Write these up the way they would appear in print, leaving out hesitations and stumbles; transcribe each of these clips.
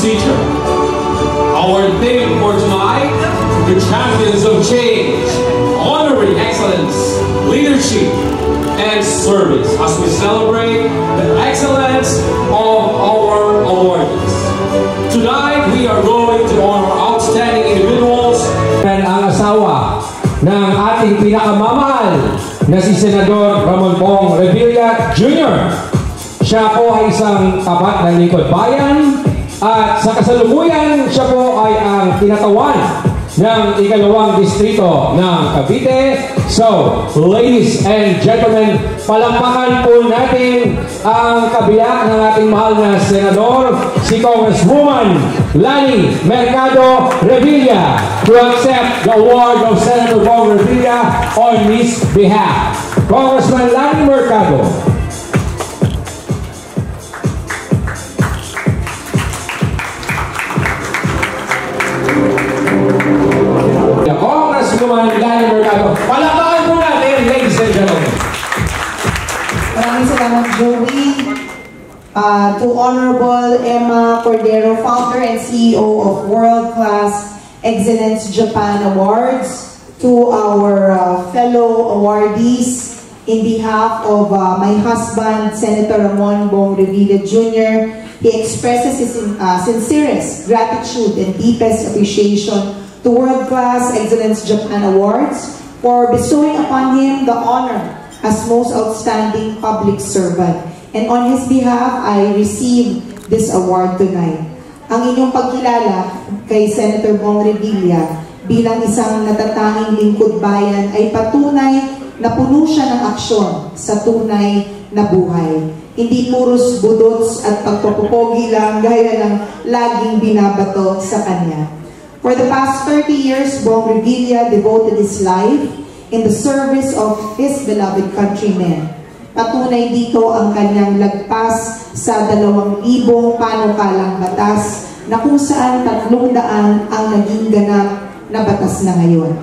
procedure. Our theme for tonight, the champions of change, honoring excellence, leadership, and service as we celebrate the excellence of our awardees. Tonight, we are going to honor outstanding individuals. And ang asawa ng ating pinakamamahal na si Senador Ramon Bong Revilla Jr. Siya po ay isang tapat ng lingkod bayan at sa kasalukuyan siya po ay ang tinatawan ng ikalawang distrito ng Cavite. So, ladies and gentlemen, palampakan po natin ang kabiyak ng ating mahal na senador, si Congresswoman Lani Mercado Revilla, to accept the award of Senator Bong Revilla on his behalf. Congressman Lani Mercado. Congresswoman Lani Mercado. Palakpakan po natin, ladies and gentlemen. Maraming salamat, Joey. To Honorable Emma Cordero, founder and CEO of World Class Excellence Japan Awards. To our fellow awardees, in behalf of my husband, Senator Ramon Bong Revilla Jr., he expresses his sincerest gratitude and deepest appreciation to World Class Excellence Japan Awards for bestowing upon him the honor as most outstanding public servant. And on his behalf, I receive this award tonight. Ang inyong pagkilala kay Senator Bong Revilla bilang isang natatanging lingkod bayan ay patunay na puno siya ng aksyon sa tunay na buhay. Hindi puros budots at pagpapupogi lang gaya ng laging binabato sa kanya. For the past 30 years, Bong Revilla devoted his life in the service of his beloved countrymen. Patunay dito ang kanyang lagpas sa 2,000 panukalang batas na kung saan 300 ang naging ganap na batas na ngayon.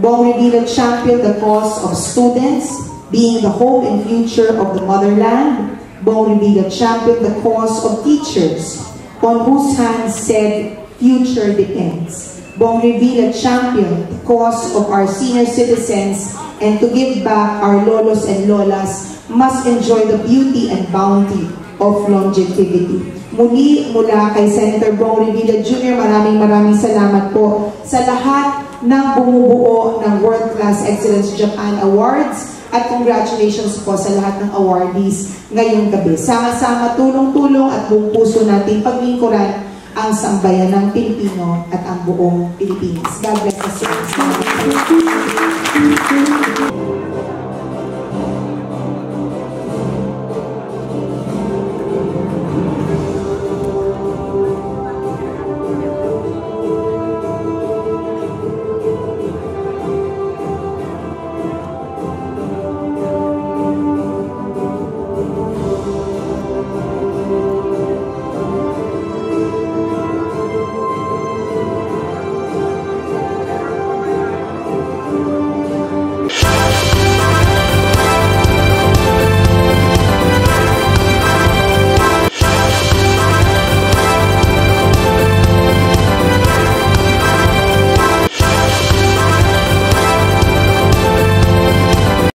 Bong Revilla championed the cause of students, being the hope and future of the motherland. Bong Revilla championed the cause of teachers, on whose hands said future depends. Bong Revilla championed the cause of our senior citizens, and to give back, our lolos and lolas must enjoy the beauty and bounty of longevity. Muli, mula kay Senator Bong Revilla Jr., maraming salamat po sa lahat ng bumubuo ng World Class Excellence Japan Awards, at congratulations po sa lahat ng awardees ngayong gabi. Sama-sama, tulong-tulong at buong puso natin paglingkuran ang sambayan ng Pilipino at ang buong Pilipinas. God bless us all.